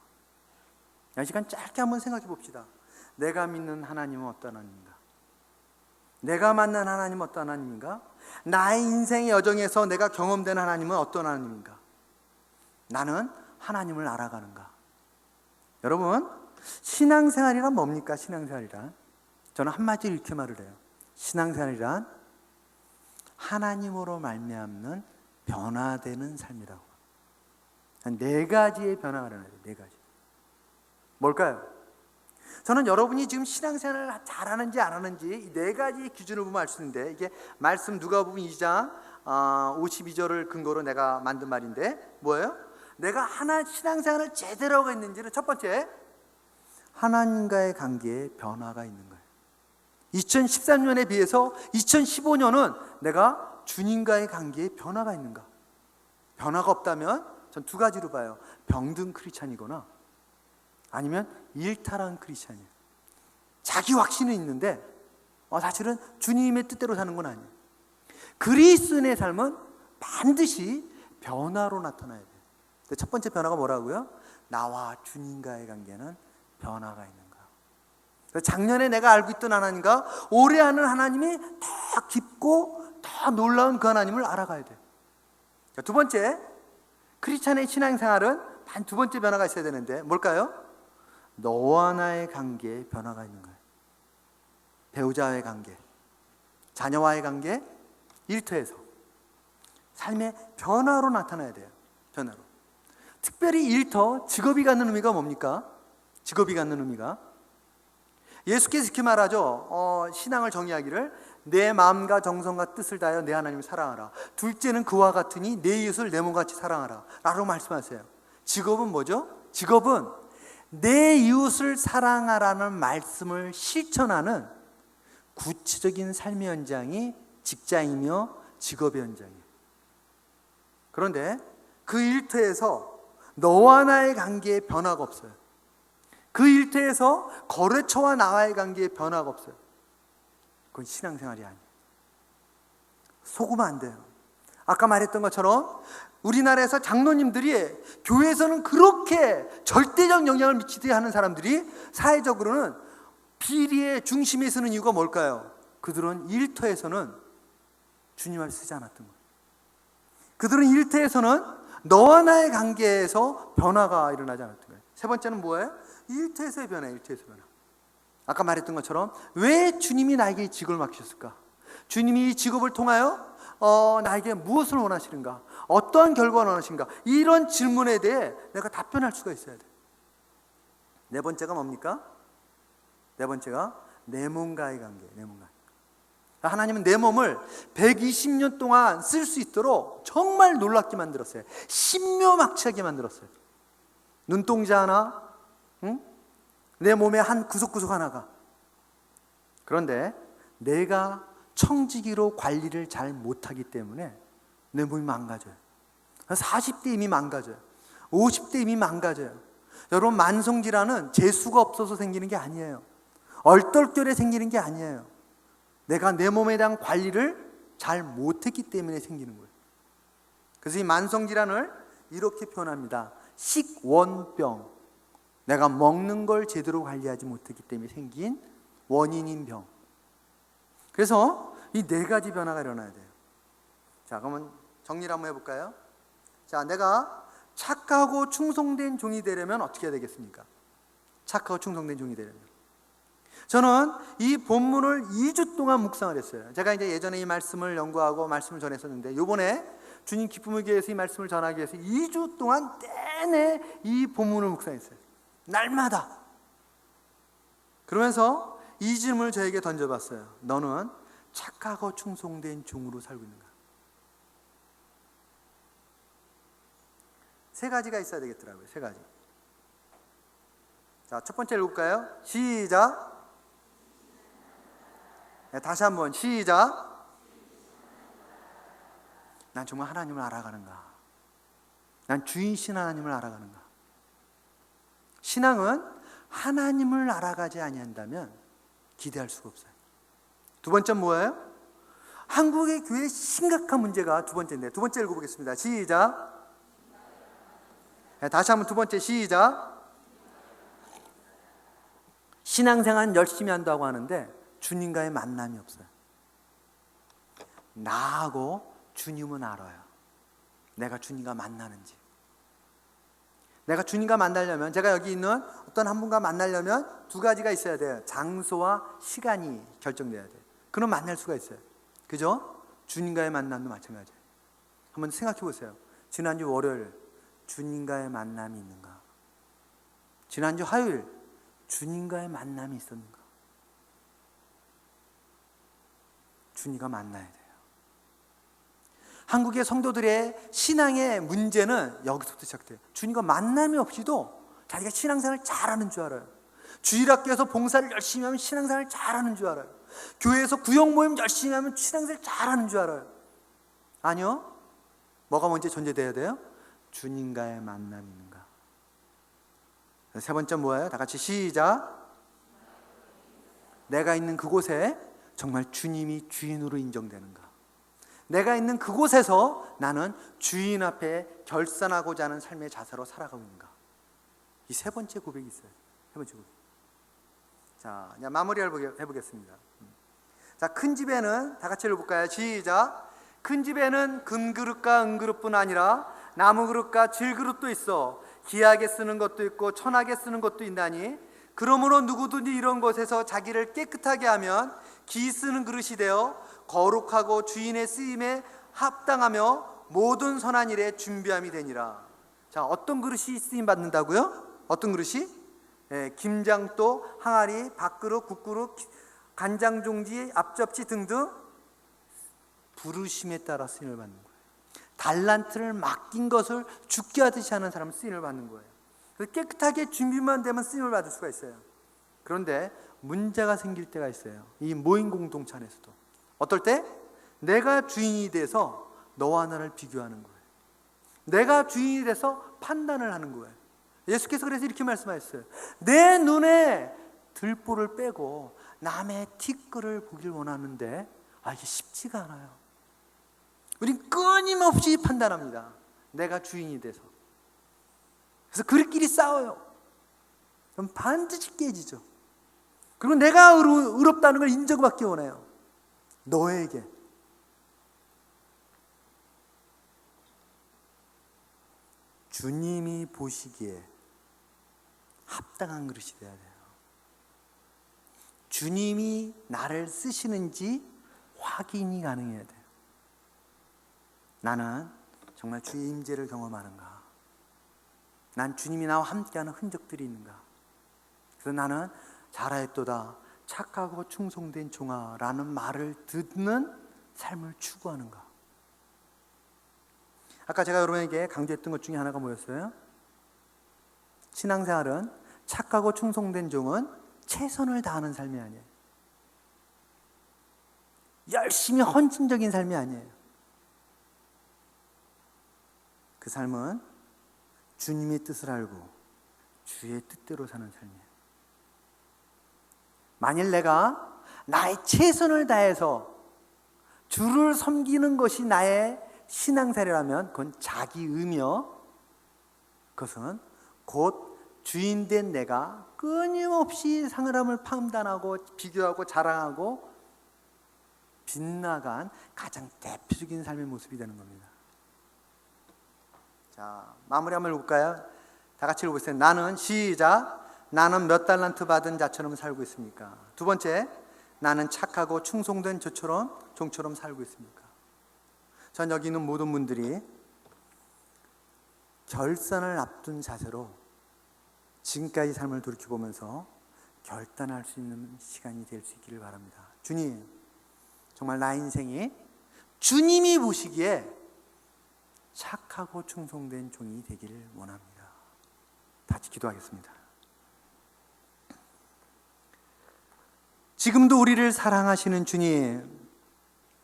이 시간 짧게 한번 생각해 봅시다. 내가 믿는 하나님은 어떤 하나님인가? 내가 만난 하나님은 어떤 하나님인가? 나의 인생의 여정에서 내가 경험된 하나님은 어떤 하나님인가? 나는 하나님을 알아가는가? 여러분, 신앙생활이란 뭡니까? 신앙생활이란, 저는 한마디로 이렇게 말을 해요. 신앙생활이란 하나님으로 말미암는 변화되는 삶이라고. 네 가지의 변화가 일어나요. 네 가지. 뭘까요? 저는 여러분이 지금 신앙생활을 잘하는지 안 하는지 이 네 가지 기준을 보면 알 수 있는데, 이게 말씀 누가복음 2장 52절을 근거로 내가 만든 말인데 뭐예요? 내가 신앙생활을 제대로 하고 있는지는 첫 번째, 하나님과의 관계에 변화가 있는 거예요. 2013년에 비해서 2015년은 내가 주님과의 관계에 변화가 있는가? 변화가 없다면 전 두 가지로 봐요. 병든 크리스찬이거나 아니면 일탈한 크리스찬이에요. 자기 확신은 있는데 사실은 주님의 뜻대로 사는 건 아니에요. 그리스도인의 삶은 반드시 변화로 나타나야 돼요. 첫 번째 변화가 뭐라고요? 나와 주님과의 관계는 변화가 있는가. 작년에 내가 알고 있던 하나님과 올해 아는 하나님이 더 깊고 더 놀라운 그 하나님을 알아가야 돼요. 두 번째, 크리스찬의 신앙생활은 단 두 번째 변화가 있어야 되는데 뭘까요? 너와 나의 관계에 변화가 있는 거예요. 배우자와의 관계, 자녀와의 관계, 일터에서 삶의 변화로 나타나야 돼요. 변화로. 특별히 일터, 직업이 갖는 의미가 뭡니까? 직업이 갖는 의미가 예수께서 이렇게 말하죠. 신앙을 정의하기를 내 마음과 정성과 뜻을 다하여 내 하나님을 사랑하라. 둘째는 그와 같으니 내 이웃을 내 몸같이 사랑하라 라고 말씀하세요. 직업은 뭐죠? 직업은 내 이웃을 사랑하라는 말씀을 실천하는 구체적인 삶의 현장이 직장이며 직업의 현장이에요. 그런데 그 일터에서 너와 나의 관계에 변화가 없어요. 그 일터에서 거래처와 나와의 관계에 변화가 없어요. 그건 신앙생활이 아니에요. 속으면 안 돼요. 아까 말했던 것처럼 우리나라에서 장로님들이 교회에서는 그렇게 절대적 영향을 미치게 하는 사람들이 사회적으로는 비리의 중심에 서는 이유가 뭘까요? 그들은 일터에서는 주님을 쓰지 않았던 거예요. 그들은 일터에서는 너와 나의 관계에서 변화가 일어나지 않았던 거예요. 세 번째는 뭐예요? 일터에서의 변화, 일터에서의 변화. 아까 말했던 것처럼 왜 주님이 나에게 이 직업을 맡기셨을까? 주님이 이 직업을 통하여 나에게 무엇을 원하시는가? 어떠한 결과를 원하시는가? 이런 질문에 대해 내가 답변할 수가 있어야 돼. 네 번째가 뭡니까? 네 번째가 내 몸과의 관계, 내 몸과. 하나님은 내 몸을 120년 동안 쓸 수 있도록 정말 놀랍게 만들었어요. 신묘막치하게 만들었어요. 눈동자 하나, 내 몸의 한 구석구석 하나가. 그런데 내가 청지기로 관리를 잘 못하기 때문에 내 몸이 망가져요. 40대 이미 망가져요. 50대 이미 망가져요. 여러분, 만성질환은 재수가 없어서 생기는 게 아니에요. 얼떨결에 생기는 게 아니에요. 내가 내 몸에 대한 관리를 잘 못했기 때문에 생기는 거예요. 그래서 이 만성질환을 이렇게 표현합니다. 식원병. 내가 먹는 걸 제대로 관리하지 못했기 때문에 생긴 원인인 병. 그래서 이 네 가지 변화가 일어나야 돼요. 자, 그러면 정리를 한번 해볼까요? 자, 내가 착하고 충성된 종이 되려면 어떻게 해야 되겠습니까? 착하고 충성된 종이 되려면. 저는 이 본문을 2주 동안 묵상을 했어요. 제가 이제 예전에 이 말씀을 연구하고 말씀을 전했었는데, 요번에 주님 기쁨의 교회에서 이 말씀을 전하기 위해서 2주 동안 내내 이 본문을 묵상했어요. 날마다. 그러면서 이 질문을 저에게 던져봤어요. 너는 착하고 충성된 종으로 살고 있는가? 세 가지가 있어야 되겠더라고요. 세 가지. 자, 첫 번째 읽을까요? 시작. 네, 다시 한번 시작. 난 정말 하나님을 알아가는가? 난 주인신 하나님을 알아가는가? 신앙은 하나님을 알아가지 아니한다면 기대할 수가 없어요. 두 번째는 뭐예요? 한국의 교회의 심각한 문제가 두 번째인데, 두 번째 읽어보겠습니다. 시작. 네, 다시 한번 두 번째 시작. 신앙생활 열심히 한다고 하는데 주님과의 만남이 없어요. 나하고 주님은 알아요. 내가 주님과 만나는지. 내가 주님과 만나려면, 제가 여기 있는 어떤 한 분과 만나려면 두 가지가 있어야 돼요. 장소와 시간이 결정돼야 돼요. 그럼 만날 수가 있어요. 그죠? 주님과의 만남도 마찬가지예요. 한번 생각해 보세요. 지난주 월요일 주님과의 만남이 있는가? 지난주 화요일 주님과의 만남이 있었는가? 주님과 만나야 돼요. 한국의 성도들의 신앙의 문제는 여기서부터 시작돼요. 주님과 만남이 없이도 자기가 신앙생활을 잘하는 줄 알아요. 주일학교에서 봉사를 열심히 하면 신앙생활을 잘하는 줄 알아요. 교회에서 구역 모임 열심히 하면 신앙생활을 잘하는 줄 알아요. 아니요. 뭐가 먼저 존재돼야 돼요? 주님과의 만남이 있는가? 세 번째 뭐예요? 다 같이 시작. 내가 있는 그곳에 정말 주님이 주인으로 인정되는가? 내가 있는 그곳에서 나는 주인 앞에 결산하고자 하는 삶의 자세로 살아가고 있는가? 이 세 번째 고백이 있어요. 세 번째 고백. 자, 이제 마무리를 해보겠습니다. 자, 큰 집에는 다 같이 읽어볼까요? 시작. 큰 집에는 금그릇과 은그릇뿐 아니라 나무그릇과 질그릇도 있어. 귀하게 쓰는 것도 있고 천하게 쓰는 것도 있나니 그러므로 누구든지 이런 것에서 자기를 깨끗하게 하면 기 쓰는 그릇이 되어 거룩하고 주인의 쓰임에 합당하며 모든 선한 일에 준비함이 되니라. 자, 어떤 그릇이 쓰임 받는다고요? 어떤 그릇이? 김장도, 항아리, 밥그릇, 국그릇, 간장종지, 앞접시 등등 부르심에 따라 쓰임을 받는 거예요. 달란트를 맡긴 것을 죽게 하듯이 하는 사람은 쓰임을 받는 거예요. 깨끗하게 준비만 되면 쓰임을 받을 수가 있어요. 그런데 문제가 생길 때가 있어요. 이 모임 공동체 안에서도. 어떨 때? 내가 주인이 돼서 너와 나를 비교하는 거예요. 내가 주인이 돼서 판단을 하는 거예요. 예수께서 그래서 이렇게 말씀하셨어요. 내 눈에 들보를 빼고 남의 티끌을 보길 원하는데 이게 쉽지가 않아요. 우린 끊임없이 판단합니다. 내가 주인이 돼서. 그래서 그들끼리 싸워요. 그럼 반드시 깨지죠. 그리고 내가 의롭다는 걸 인정받기 원해요. 너에게. 주님이 보시기에 합당한 그릇이 되어야 돼요. 주님이 나를 쓰시는지 확인이 가능해야 돼요. 나는 정말 주의 임재를 경험하는가? 난 주님이 나와 함께하는 흔적들이 있는가? 그래서 나는 잘하였도다 착하고 충성된 종아라는 말을 듣는 삶을 추구하는가? 아까 제가 여러분에게 강조했던 것 중에 하나가 뭐였어요? 신앙생활은 착하고 충성된 종은 최선을 다하는 삶이 아니에요. 열심히 헌신적인 삶이 아니에요. 그 삶은 주님의 뜻을 알고 주의 뜻대로 사는 삶이에요. 만일 내가 나의 최선을 다해서 주를 섬기는 것이 나의 신앙생활이라면 그건 자기 의미여, 그것은 곧 주인된 내가 끊임없이 사람을 판단하고 비교하고 자랑하고 빗나간 가장 대표적인 삶의 모습이 되는 겁니다. 자, 마무리 한번 볼까요? 다 같이 읽어보세요. 나는 시작. 나는 몇 달란트 받은 자처럼 살고 있습니까? 두 번째, 나는 착하고 충성된 종처럼 살고 있습니까? 전 여기 있는 모든 분들이 결산을 앞둔 자세로 지금까지 삶을 돌이켜보면서 결단할 수 있는 시간이 될 수 있기를 바랍니다. 주님, 정말 나의 인생이 주님이 보시기에 착하고 충성된 종이 되기를 원합니다. 같이 기도하겠습니다. 지금도 우리를 사랑하시는 주님,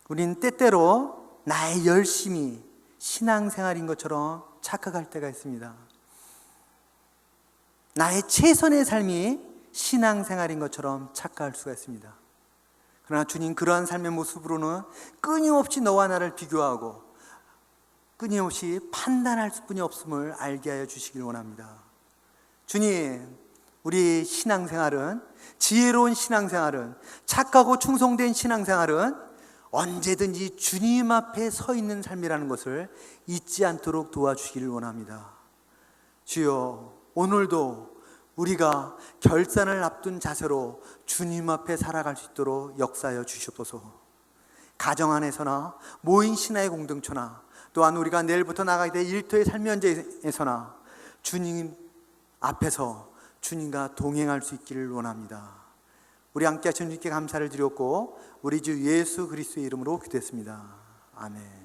우린 때때로 나의 열심이 신앙생활인 것처럼 착각할 때가 있습니다. 나의 최선의 삶이 신앙생활인 것처럼 착각할 수가 있습니다. 그러나 주님, 그러한 삶의 모습으로는 끊임없이 너와 나를 비교하고 끊임없이 판단할 수뿐이 없음을 알게 하여 주시길 원합니다. 주님, 우리 신앙생활은, 지혜로운 신앙생활은, 착하고 충성된 신앙생활은 언제든지 주님 앞에 서 있는 삶이라는 것을 잊지 않도록 도와주시기를 원합니다. 주여, 오늘도 우리가 결산을 앞둔 자세로 주님 앞에 살아갈 수 있도록 역사하여 주시옵소서. 가정 안에서나 모인 신앙의 공동체나 또한 우리가 내일부터 나가게 될 일터의 삶의 현장에서나 주님 앞에서 주님과 동행할 수 있기를 원합니다. 우리 함께 하신 주님께 감사를 드렸고 우리 주 예수 그리스도의 이름으로 기도했습니다. 아멘.